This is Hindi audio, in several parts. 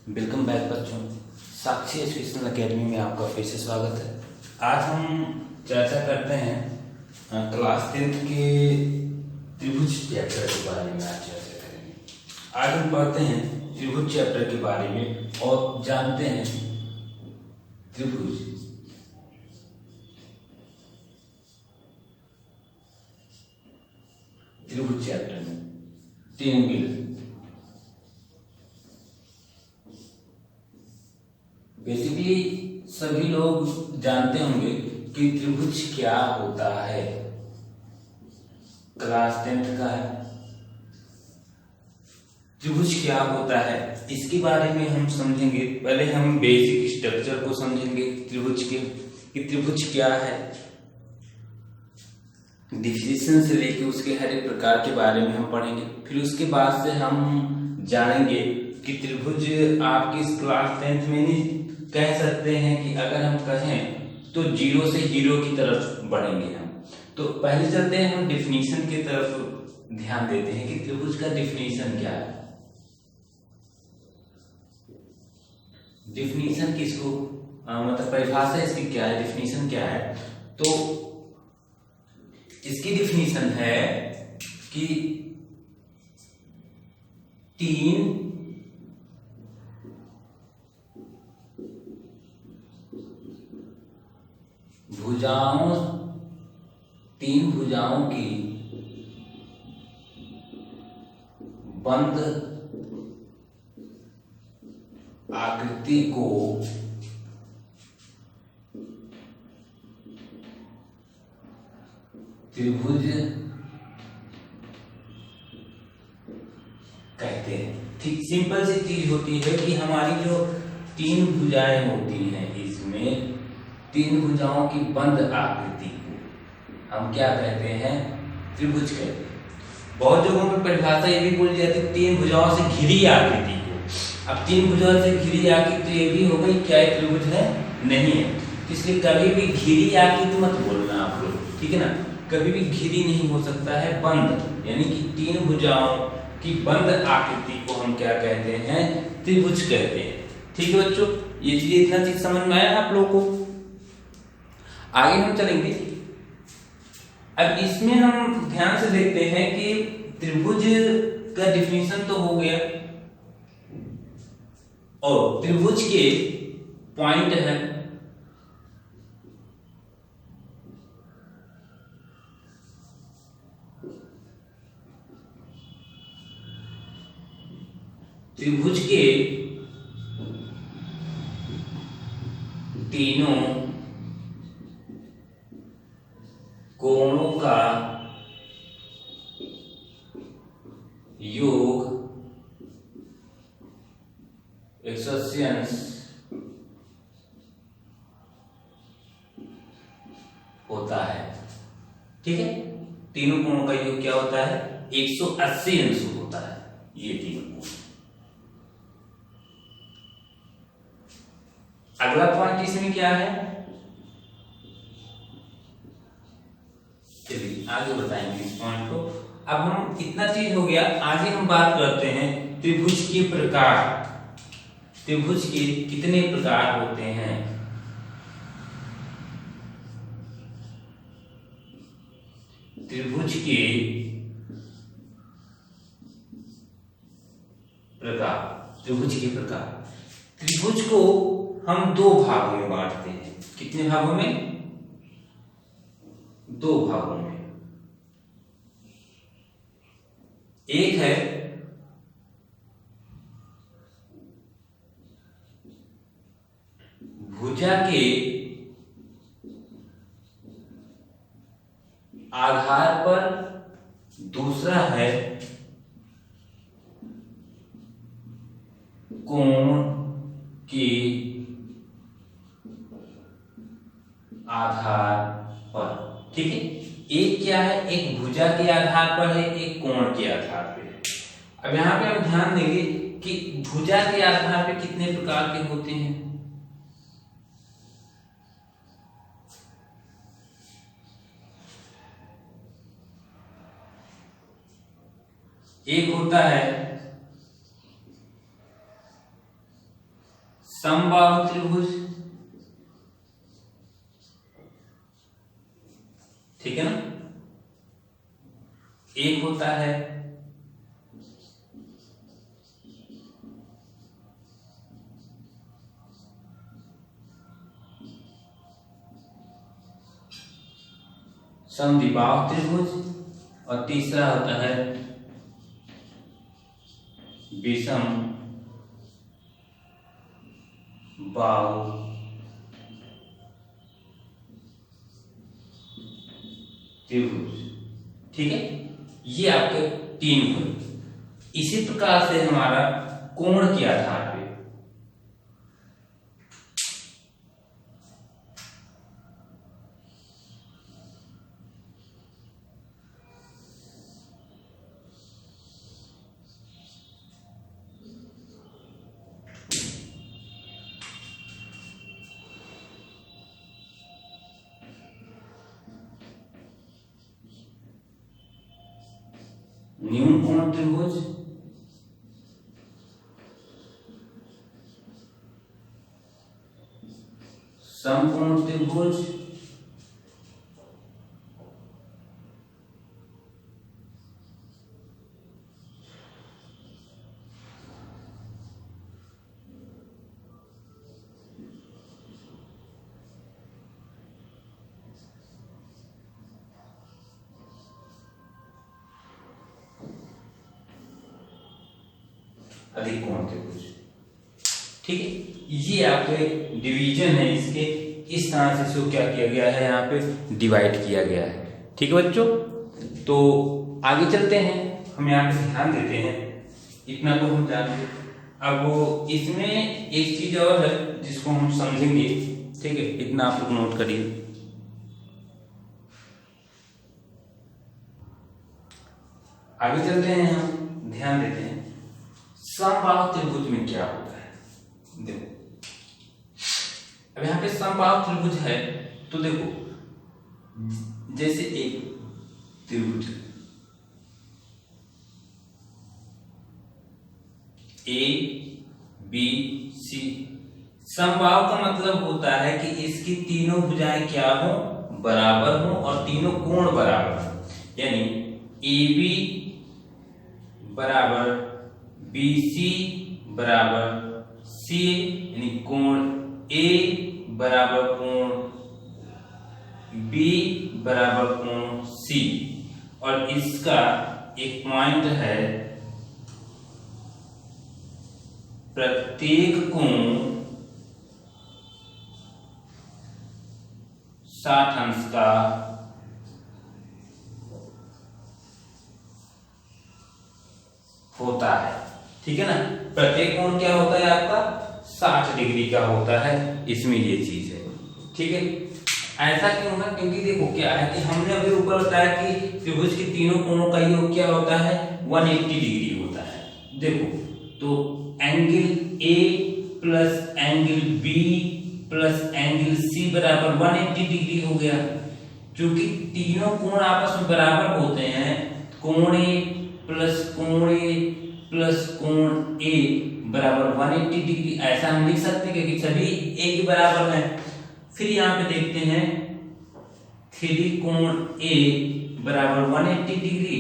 वेलकम बैक बच्चों। साक्षी एजुकेशनल एकेडमी में आपका फिर से स्वागत है। आज हम चर्चा करते हैं क्लास 10th के त्रिभुज चैप्टर के बारे में। आज चर्चा करेंगे। आज हम पढ़ते हैं त्रिभुज चैप्टर के बारे में और जानते हैं त्रिभुज चैप्टर में तीन बिंदु। बेसिकली सभी लोग जानते होंगे कि त्रिभुज क्या होता है। क्लास 10th का है। त्रिभुज क्या होता है इसके बारे में हम समझेंगे। पहले हम बेसिक स्ट्रक्चर को समझेंगे त्रिभुज के, कि त्रिभुज क्या है। डिफिनेशन से लेके उसके हर एक प्रकार के बारे में हम पढ़ेंगे। फिर उसके बाद से हम जानेंगे कि त्रिभुज आपकी इस क्लास 10th में नहीं कह सकते हैं कि अगर हम कहें तो जीरो से हीरो की तरफ बढ़ेंगे हम। तो पहले चलते हैं हम डिफिनीशन की तरफ ध्यान देते हैं कि त्रिभुज का डिफिनीशन क्या है। डिफिनीशन किसको मतलब परिभाषा इसकी क्या है, डिफिनीशन क्या है। तो इसकी डिफिनीशन है कि तीन भुजाओं की बंद आकृति को त्रिभुज कहते हैं। ठीक सिंपल सी चीज होती है कि हमारी जो तीन भुजाएं होती हैं, इसमें तीन भुजाओं की बंद आकृति को हम क्या कहते हैं, त्रिभुज कहते हैं। बहुत जगहों पर परिभाषा ये भी बोली जाती है तीन भुजाओं से घिरी आकृति को। अब तीन भुजाओं से घिरी आकृति तो ये भी हो गई, क्या ये त्रिभुज है? नहीं है। इसलिए कभी भी घिरी आकृति मत बोलना आप लोग, ठीक है ना। कभी भी घिरी नहीं हो सकता है, बंद, यानी कि तीन भुजाओं की बंद आकृति को हम क्या कहते हैं, त्रिभुज कहते हैं। ठीक है बच्चों, ये चीज इतना चीज समझ में आया आप लोगों को। आगे हम चलेंगे। अब इसमें हम ध्यान से देखते हैं कि त्रिभुज का डिफिनीशन तो हो गया और त्रिभुज के पॉइंट है। त्रिभुज के तीनों कोणों का योग 180 अंश होता है। ठीक है, तीनों कोणों का योग क्या होता है, 180 अंश होता है। ये तीनों कोण। अगला पॉइंट इसमें क्या है, चलिए आगे बताएंगे इस पॉइंट को। अब हम इतना चीज हो गया, आगे हम बात करते हैं त्रिभुज के प्रकार। त्रिभुज के कितने प्रकार होते हैं। त्रिभुज के प्रकार, त्रिभुज के प्रकार। त्रिभुज को हम दो भागों में बांटते हैं। कितने भागों में? दो भागों में। एक है भुजा के आधार पर, दूसरा है कोण के आधार पर। ठीक है, एक क्या है, एक भुजा के आधार पर है, एक कोण के आधार पर है। अब यहां पे हम ध्यान देंगे कि भुजा के आधार पर कितने प्रकार के होते हैं। एक होता है समबाहु त्रिभुज, ठीक है ना। एक होता है समद्विबाहु त्रिभुज और तीसरा होता है विषम बाहु त्रिभुज, ठीक है। ये आपके तीन हुए। इसी प्रकार से हमारा कोण के आधार पे न्यून कोण त्रिभुज, समकोण त्रिभुज, अधिक कोण त्रिभुज, ठीक है। ये आपके डिवीजन है इसके, इस तरह से इसको क्या किया गया है, यहाँ पे डिवाइड किया गया है, ठीक है बच्चों। तो आगे चलते हैं, हम यहाँ पे ध्यान देते हैं, इतना तो हम जानते। अब वो इसमें एक चीज और है जिसको हम समझेंगे, ठीक है, इतना आप लोग नोट करिए। आगे चलते हैं, हम ध्यान देते हैं समबाहु त्रिभुज में क्या होता है। देखो अब यहाँ पे समबाहु त्रिभुज है, तो देखो जैसे एक त्रिभुज ए बी सी, समबाहु का मतलब होता है कि इसकी तीनों भुजाएं क्या हो, बराबर हो और तीनों कोण बराबर हो। यानी ए बी बराबर BC बराबर C, यानी कोण A बराबर कोण B बराबर कोण C, और इसका एक पॉइंट है प्रत्येक कोण 60 अंश का होता है, ठीक है ना। प्रत्येक कोण क्या होता है आपका 60 डिग्री का होता है, इसमें ये चीज है, ठीक है। ऐसा क्यों है, क्योंकि देखो क्या है कि हमने अभी ऊपर बताया कि त्रिभुज के तीनों कोणों का योग क्या होता है 180 डिग्री होता है। देखो तो angle A plus angle B plus angle C बराबर 180 डिग्री हो गया। क्योंकि तीनों कोण आपस में बराबर होते हैं, कोण ए प्लस कोण ए प्लस कोण ए बराबर 180 डिग्री, ऐसा हम लिख सकते हैं क्योंकि सभी ए के बराबर है। फिर यहाँ पे देखते हैं 3 कोण ए बराबर 180 डिग्री,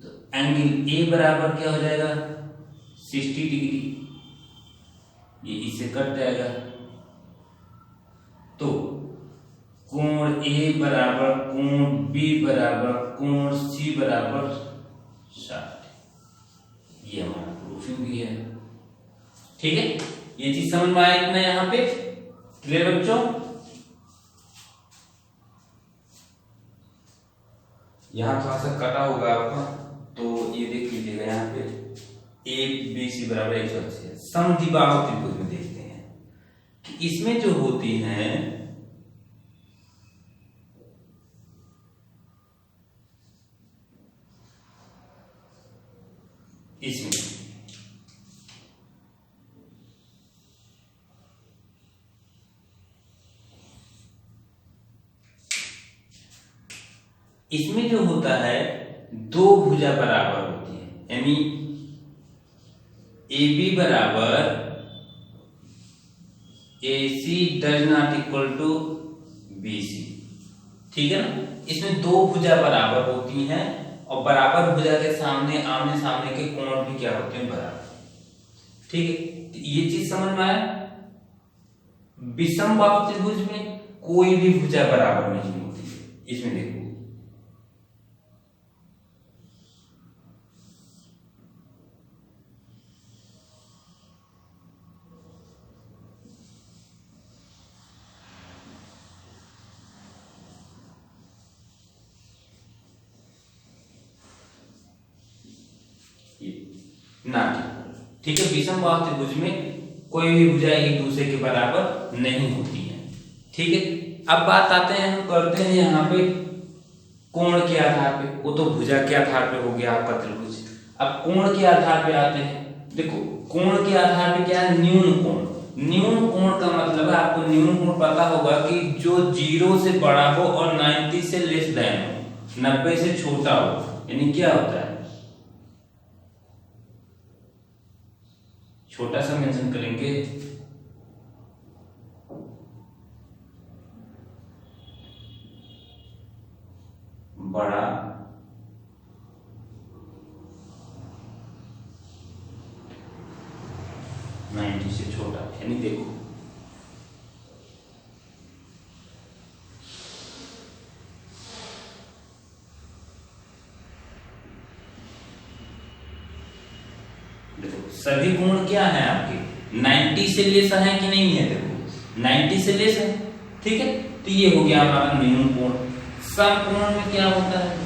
तो एंगल ए बराबर क्या हो जाएगा 60 डिग्री, ये इससे कट जाएगा। तो कोण ए बराबर कोण बी बराबर कोण सी बराबर 60, ये हमारा प्रूफिंग भी है, ठीक है। ये चीज समझ में आया इतना यहाँ पे, क्लियर बच्चों। यहाँ थोड़ा सा कटा होगा आपका, तो ये देख लीजिएगा यहाँ पे ए बी सी बराबर 180। समद्विबाहु त्रिभुज में देखते हैं कि इसमें जो होती हैं इसमें जो होता है दो भुजा बराबर होती है, यानी ए बी बराबर AC does not equal to BC, ठीक है ना। इसमें दो भुजा बराबर होती हैं और बराबर भुजा के सामने आमने सामने के कोण भी क्या होते हैं, बराबर, ठीक है। ये चीज समझ में आया। विषम बाहु त्रिभुज में कोई भी भुजा बराबर नहीं होती है। इसमें देखो ना, ठीक है। विषम बाहु त्रिभुज में कोई भी भुजा एक दूसरे के बराबर नहीं होती है, ठीक है। अब बात आते हैं, हम करते हैं यहाँ पे कोण के आधार पे। वो तो भुजा के आधार पे हो गया आपका त्रिभुज। अब कोण के आधार पे आते हैं। देखो कोण के आधार पे क्या है, न्यून कोण। न्यून कोण का मतलब है, आपको न्यून कोण पता होगा कि जो 0 से बड़ा हो और 90 से लेस देन हो, 90 से छोटा हो, यानी क्या होता है, छोटा सा मेंशन करेंगे, बड़ा, 90 से छोटा, यानी देखो सभी कोण क्या है आपके 90 से लेस है कि नहीं है, देखो 90 से लेस है, ठीक है। तो ये हो गया हमारा न्यून कोण। समकोण में क्या होता है,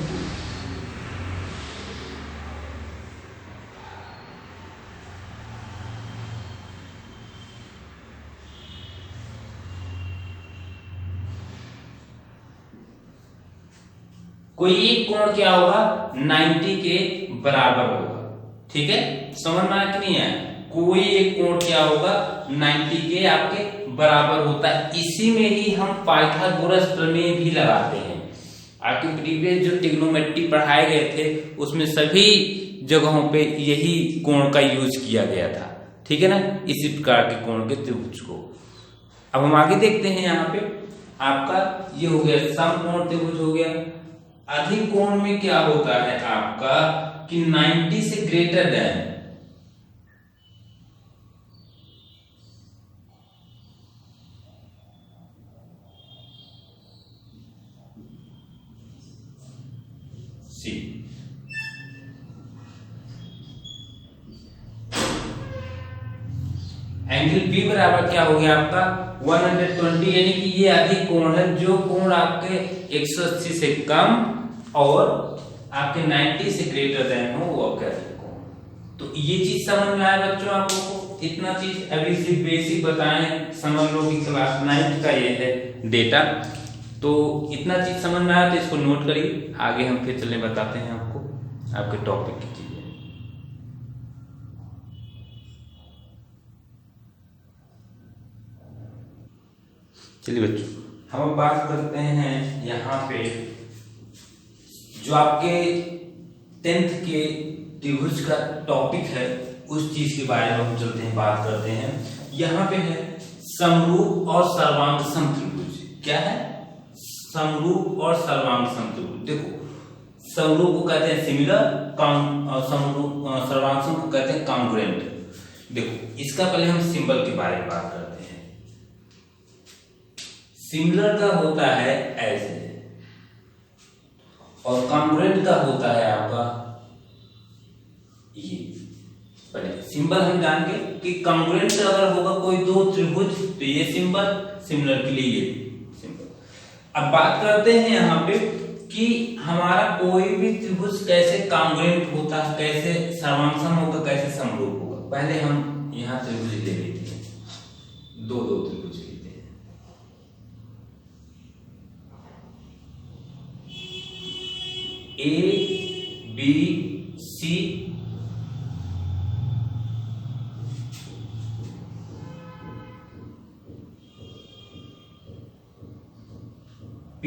कोई एक कोण क्या होगा 90 के बराबर होगा, ठीक है। समझ में आया कि नहीं है, कोई एक कोण क्या होगा 90 के आपके बराबर होता है। इसी में ही हम पाइथागोरस प्रमेय भी लगाते हैं। आपके प्रीवियस जो ट्रिग्नोमेट्री पढ़ाए गए थे उसमें सभी जगहों पे यही कोण का यूज किया गया था, ठीक है ना, इसी प्रकार के कोण के त्रिभुज को। अब हम आगे देखते हैं, यहाँ पे आपका ये हो गया समकोण त्रिभुज हो गया। अधिक कोण में क्या होता है आपका कि 90 से greater than C, angle B बराबर क्या हो गया आपका 120, यानी कि ये अधिक कोण है। जो कोण आपके 180 से कम और आपके 90 से ग्रेटर देन हो वो आपका अधिक कोण। तो ये चीज समझ में आया बच्चों आपको को? इतना चीज अभी सिर्फ बेसिक बताएं, समझ लो कि क्लास 9 का ये है डेटा। तो इतना चीज समझ में आया तो इसको नोट करिए, आगे हम फिर चलने बताते हैं आपको आपके टॉपिक की चीजें। चलिए बच्चों, हम अब बात करते हैं यहाँ पे जो आपके 10th के त्रिभुज का टॉपिक है, उस चीज के बारे में हम चलते हैं, बात करते हैं। यहाँ पे है समरूप और सर्वांग सम त्रिभुज। क्या है, समरूप और सर्वांग सम त्रिभुज। देखो समरूप को कहते हैं सिमिलर, सर्वांग सम को कहते हैं कॉन्ग्रुएंट। देखो इसका पहले हम सिंबल के बारे में बात करते हैं। सिमिलर का होता है ऐसे और कॉन्ग्रुएंट का होता है आपका ये। पहले सिंबल हम जान गए कि कॉन्ग्रुएंट अगर होगा कोई दो त्रिभुज तो ये सिंबल, सिमिलर के लिए ये सिंबल। अब बात करते हैं यहाँ पे कि हमारा कोई भी त्रिभुज कैसे कॉन्ग्रुएंट होता है, कैसे सर्वांगसम होगा, कैसे समरूप होगा। पहले हम यहाँ त्रिभुज ले लेते हैं, दो दो त्रिभुज लेते हैं। A B C P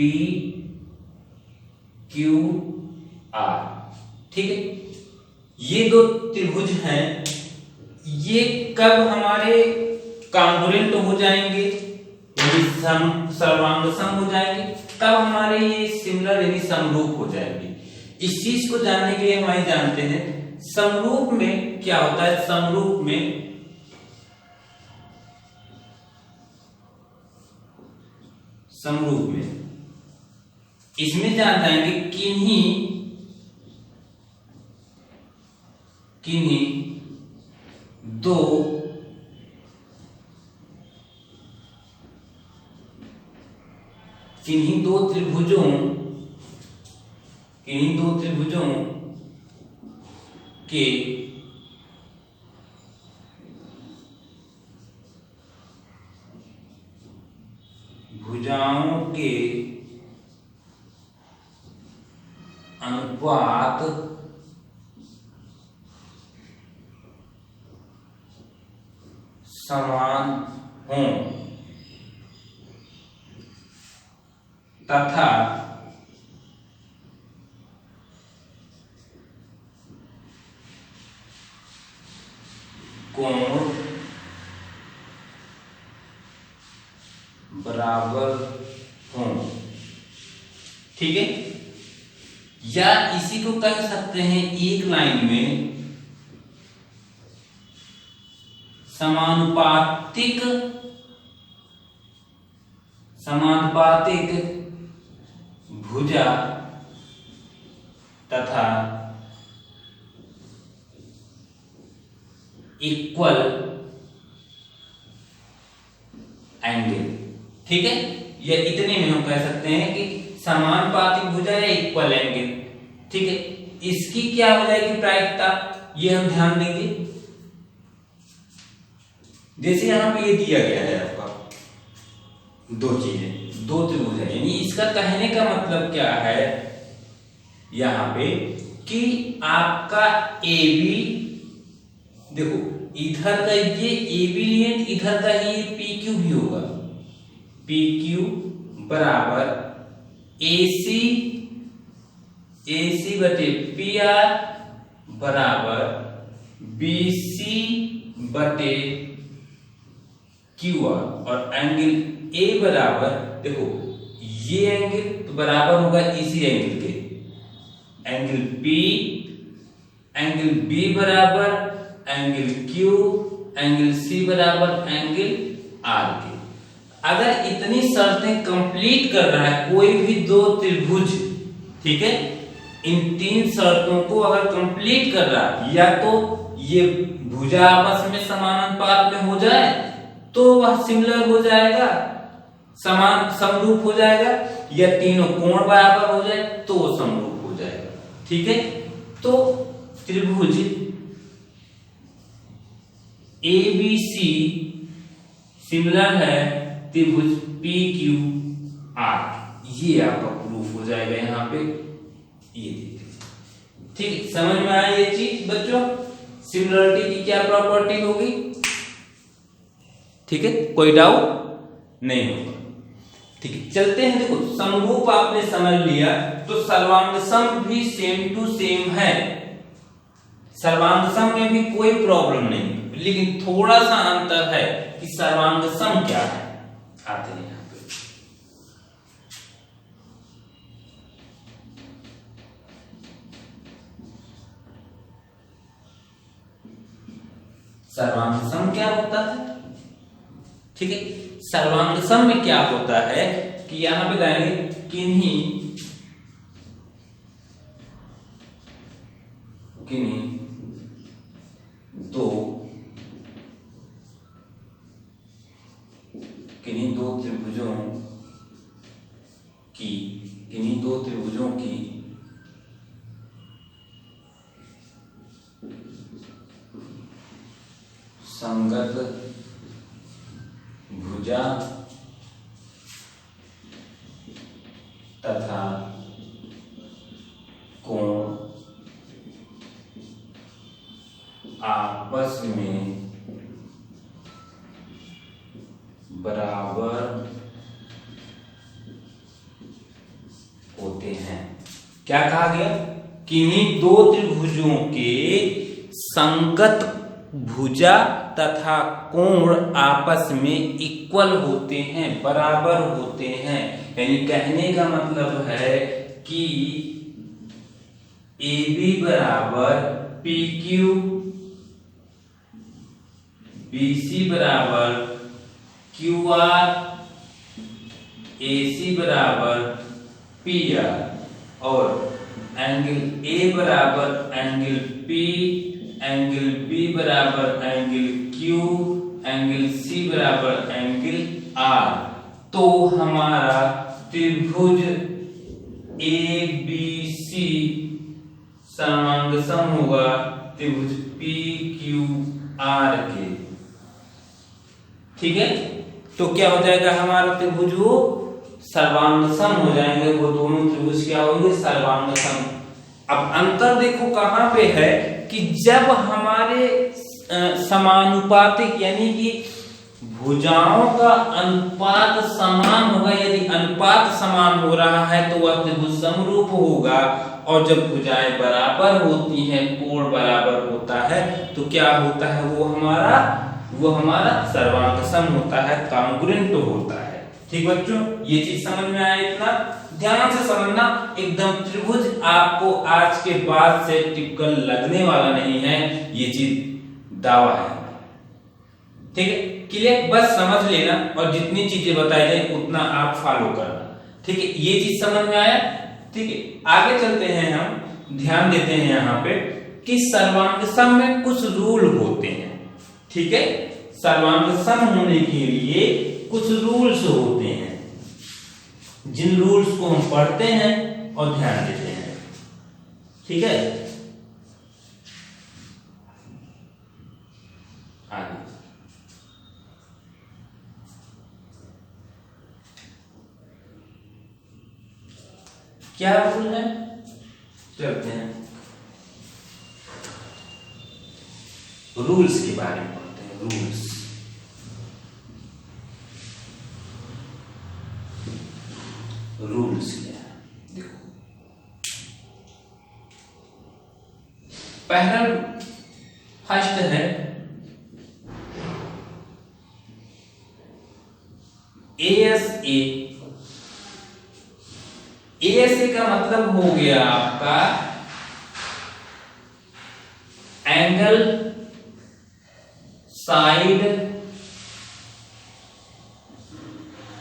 Q R, ठीक है। ये दो त्रिभुज हैं, ये कब हमारे कॉन्ग्रुएंट हो जाएंगे, यानी सर्वांग सम हो जाएंगे, तब हमारे ये सिमिलर यानी समरूप हो जाएंगे। इस चीज को जानने के लिए हम जानते हैं समरूप में क्या होता है। समरूप में इसमें जान जाएंगे किन्हीं दो त्रिभुजों के भुजाओं के अनुपात समान हों तथा कोण बराबर हों। ठीक है, या इसी को कह सकते हैं एक लाइन में समानुपातिक भुजा तथा इक्वल एंगल। ठीक है, या इतने में हम कह सकते हैं कि समानुपातिक भुजा या इक्वल एंगल। ठीक है, इसकी क्या हो जाएगी प्रायिकता, ये हम ध्यान देंगे। जैसे यहां पे ये दिया गया है आपका दो चीजें, दो त्रिभुज है, यानी इसका कहने का मतलब क्या है यहां पे कि आपका AB, देखो इधर का ये AB लिए, इधर का ही PQ भी होगा। PQ बराबर AC बटे PR बराबर BC बटे QR, और एंगल A बराबर, देखो ये एंगल तो बराबर होगा इसी एंगल के, एंगल B बराबर एंगल Q, एंगल C बराबर एंगल R के। अगर इतनी शर्तें कंप्लीट कर रहा है कोई भी दो त्रिभुज, ठीक है, इन तीन शर्तों को अगर कंप्लीट कर रहा है, या तो ये भुजा आपस में समानुपात में हो जाए तो वह सिमिलर हो जाएगा, समान समरूप हो जाएगा, या तीनों कोण बराबर हो जाए तो वो समरूप हो जाएगा। ठीक है, तो त्रिभुज ABC सिमिलर है त्रिभुज PQR, ये आपका प्रूफ हो जाएगा यहाँ पे, ये देखिए। ठीक है, समझ में आया ये चीज बच्चों, सिमिलरिटी की क्या प्रॉपर्टी होगी। ठीक है, कोई डाउट नहीं होगा। ठीक है, चलते हैं। देखो समरूप आपने समझ लिया, तो सर्वांग सम भी सेम टू सेम है, सर्वांग सम में भी कोई प्रॉब्लम नहीं, लेकिन थोड़ा सा अंतर है कि सर्वांग सम क्या है। आते हैं यहां पे, सर्वांग सम क्या होता है। ठीक है, सर्वांग सम में क्या होता है कि यहां पे लाएंगे किन्हीं दो त्रिभुजों की संगत भुजा तथा कोण आपस में बराबर होते हैं। क्या कहा गया, किन्हीं दो त्रिभुजों के संगत भुजा तथा कोण आपस में इक्वल होते हैं, बराबर होते हैं। यानी कहने का मतलब है कि AB बराबर PQ, BC बराबर QR, AC बराबर PR और एंगल A बराबर एंगल P, एंगल B बराबर एंगल Q, एंगल C बराबर एंगल R। तो हमारा त्रिभुज ABC समांगसम होगा त्रिभुज PQR के। ठीक है, तो क्या हो जाएगा हमारा त्रिभुज वो सर्वांगसम हो जाएंगे, वो दोनों त्रिभुज क्या होंगे, सर्वांगसम। अब अंतर देखो कहां पे है कि जब हमारे समानुपातिक यानी कि भुजाओं का अनुपात समान होगा, यदि अनुपात समान हो रहा है तो वह त्रिभुज समरूप होगा, और जब भुजाएं बराबर होती हैं, कोण बराबर होता है, तो क्या होता है, वो हमारा सर्वांगसम होता है, कांग्रुएंट होता है। ठीक बच्चों, ये चीज समझ में आया? इतना ध्यान से समझना, एकदम त्रिभुज आपको आज के बाद से टिपिकल लगने वाला नहीं है, ये चीज दावा है। ठीक है, क्लियर? बस समझ लेना और जितनी चीजें बताई जाए उतना आप फॉलो करना। ठीक है, ये चीज समझ में आया? ठीक है, आगे चलते हैं, हम ध्यान देते हैं यहाँ पे कि सर्वांगसम में कुछ रूल होते हैं। ठीक है, सर्वांगसम होने के लिए कुछ रूल्स होते हैं, जिन रूल्स को हम पढ़ते हैं और ध्यान देते हैं। ठीक है, आगे क्या रूल है, चलते हैं रूल्स के बारे में पढ़ते हैं। रूल्स क्या है, देखो पहला फर्स्ट है ASA का मतलब हो गया आपका angle side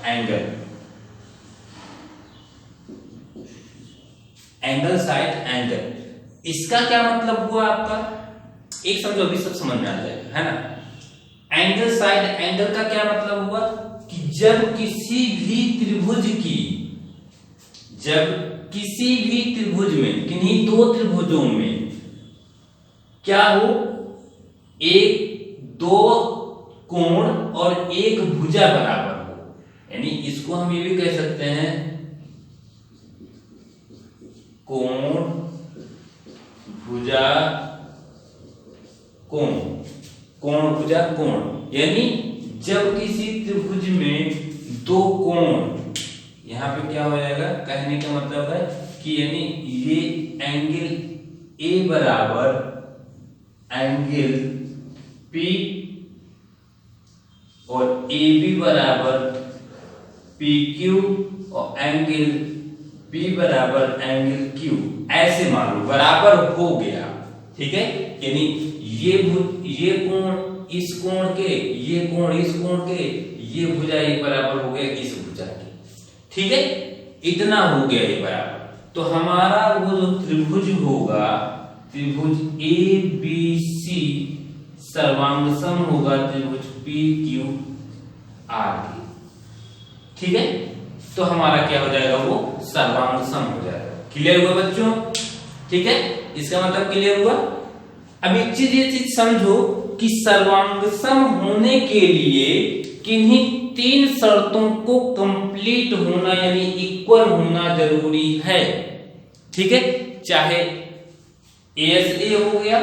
angle, angle side angle. इसका क्या मतलब हुआ आपका, एक समझो, अभी सब समझ में आ जाएगा, है ना। एंगल साइड एंगल का क्या मतलब हुआ कि जब किसी भी त्रिभुज में किन्हीं दो त्रिभुजों में क्या हो, दो कोण और एक भुजा बराबर हो, यानी इसको हम ये भी कह सकते हैं कोण भुजा कोण, कोण भुजा कोण। यानी जब किसी त्रिभुज में दो कोण, यहां पे क्या हो जाएगा, कहने का मतलब है कि यानी ये एंगल A बराबर एंगल P और AB बराबर PQ और एंगल B बराबर एंगल Q, ऐसे मान लो बराबर हो गया। ठीक है, यानी ये कोण इस कोण के, ये कोण इस कोण के, ये भुजा एक बराबर हो गया इस भुजा के। ठीक है, इतना हो गया ये बराबर। तो हमारा वो जो त्रिभुज होगा, त्रिभुज ABC सर्वांगसम होगा त्रिभुज PQR के। ठीक है, तो हमारा क्या हो जाएगा, वो सर्वांगसम हो जाएगा। क्लियर हुआ बच्चों? ठीक है, इसका मतलब क्लियर हुआ। अब एक चीज, ये चीज समझो कि सर्वांगसम होने के लिए किन्हीं तीन शर्तों को कंप्लीट होना यानी इक्वल होना जरूरी है। ठीक है, चाहे ASA हो गया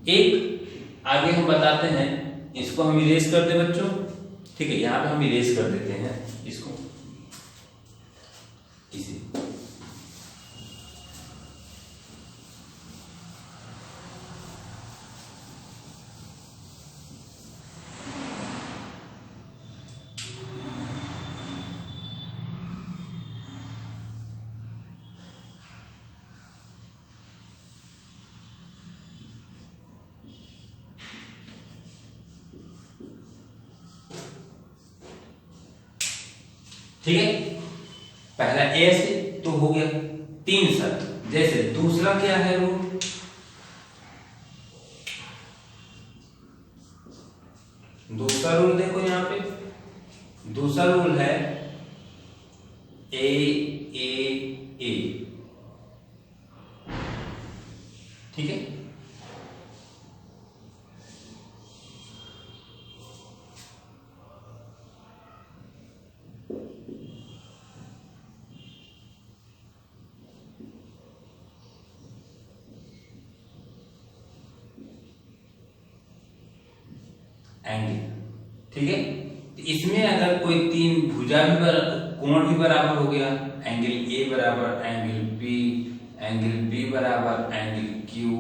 एक, आगे हम बताते हैं, इसको हम इरेज कर दे बच्चों। ठीक है, यहां पे हम इरेज कर देते हैं इसको, इसे ठीक है, पहला ए से तो हो गया 3 शर्त। जैसे दूसरा क्या है रूल, दूसरा रूल देखो यहां पे, दूसरा रूल है ए ए ए, ठीक है। एंगल, ठीक है। इसमें अगर कोई 3 भुजा भी कोण भी बराबर हो गया, एंगल ए बराबर एंगल बी, एंगल बी बराबर एंगल क्यू,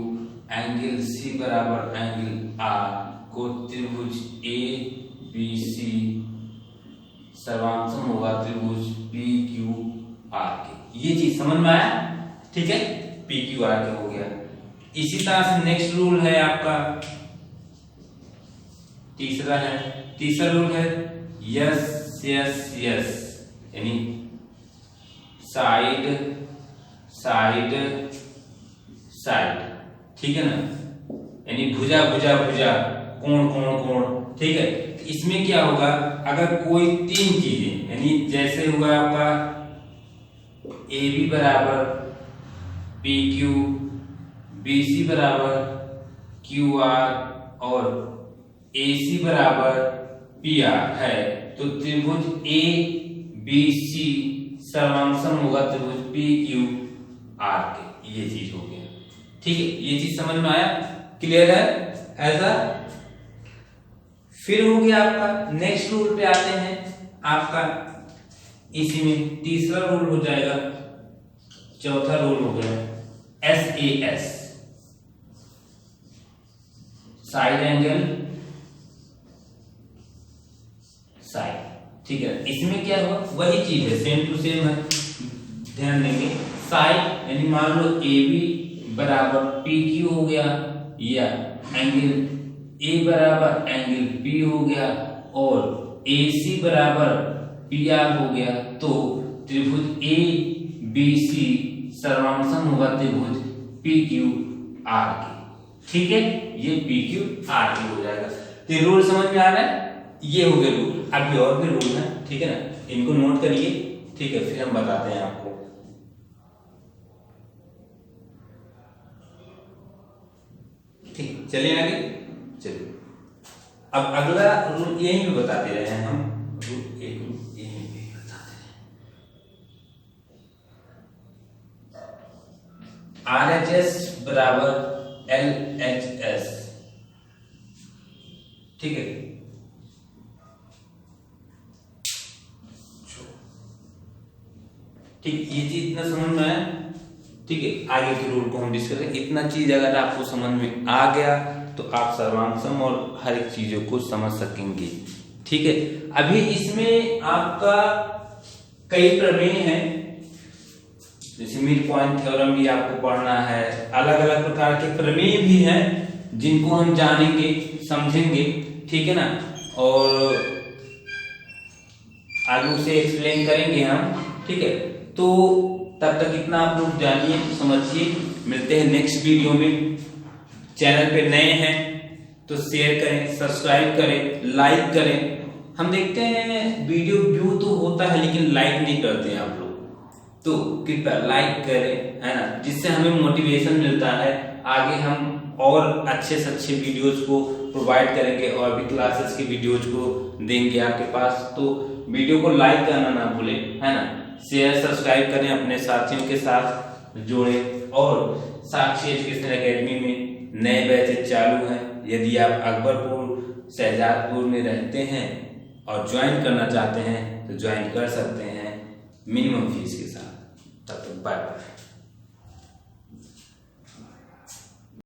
एंगल सी बराबर एंगल आर को त्रिभुज ए बी सी सर्वांशम होगा त्रिभुज पी क्यू आर के। ये चीज समझ में आया, ठीक है, पी क्यू आर के हो गया। इसी तरह से नेक्स्ट रूल है आपका तीसरा है, तीसरा रूल है यस यस यस, यानी साइड साइड साइड, ठीक है ना, यानी भुजा भुजा भुजा, कोण कोण कोण, ठीक है। इसमें क्या होगा, अगर कोई 3 चीजें, यानी जैसे होगा आपका ए बी बराबर पी क्यू, बी सी बराबर क्यू आर और ए सी बराबर पी आर है, तो त्रिभुज ए बी सी सर्वांशम होगा त्रिभुज पी क्यू आर के। ये चीज हो गया, ठीक है, ये चीज समझ में आया, क्लियर है ऐसा। फिर हो गया आपका नेक्स्ट रूल पे आते हैं, आपका इसी में तीसरा रूल हो जाएगा, चौथा रूल हो गया S A S, side angle side, ठीक है। इसमें क्या हुआ, वही चीज है, सेम टू सेम है, ध्यान देंगे। साइड यानी मान लो ए बी बराबर पी क्यू हो गया, या एंगल ए बराबर एंगल पी हो गया और ए सी बराबर पी आर हो गया, तो त्रिभुज ए बी सी सर्वांशम होगा त्रिभुज पी क्यू आर के, ठीक है। ये पी क्यू आर के हो जाएगा। तो रूल समझ में आ रहा है, ये हो गए रूल। अभी और भी रूल है, ठीक है ना, इनको नोट करिए, ठीक है, फिर हम बताते हैं आपको। ठीक, चलिए आगे, चलिए अब अगला रूल यही भी बताते रहे हैं हम, रूल एक रूल यही भी बताते हैं। आर एच एस बराबर एल एच एस, ठीक है, ठीक, ये चीज इतना समझ में आया, ठीक है। आगे के रूल को हम डिस्कस करें। इतना चीज अगर आपको समझ में आ गया तो आप सर्वांशम और हर एक चीजों को समझ सकेंगे, ठीक है। अभी इसमें आपका कई प्रमेय हैं, जैसे मिड पॉइंट थ्योरम भी आपको पढ़ना है, अलग अलग प्रकार के प्रमेय भी हैं जिनको हम जानेंगे समझेंगे, ठीक है ना, और आगे उसे एक्सप्लेन करेंगे हम, ठीक है। तो तब तक इतना आप लोग जानिए, समझिए। मिलते हैं नेक्स्ट वीडियो में। चैनल पे नए हैं तो शेयर करें, सब्सक्राइब करें, लाइक करें। हम देखते हैं वीडियो व्यू तो होता है लेकिन लाइक नहीं करते हैं आप लोग, तो कृपया लाइक करें, है ना, जिससे हमें मोटिवेशन मिलता है। आगे हम और अच्छे से अच्छे वीडियोज को प्रोवाइड करेंगे और भी क्लासेस के वीडियोज को देंगे आपके पास। तो वीडियो को लाइक करना ना भूलें, है ना, शेयर सब्सक्राइब करें, अपने साथियों के साथ जोड़ें। और साक्षी एजुकेशन एकेडमी में नए बैचेज चालू हैं। यदि आप अकबरपुर शहजादपुर में रहते हैं और ज्वाइन करना चाहते हैं तो ज्वाइन कर सकते हैं मिनिमम फीस के साथ। तब तक बाय बाय।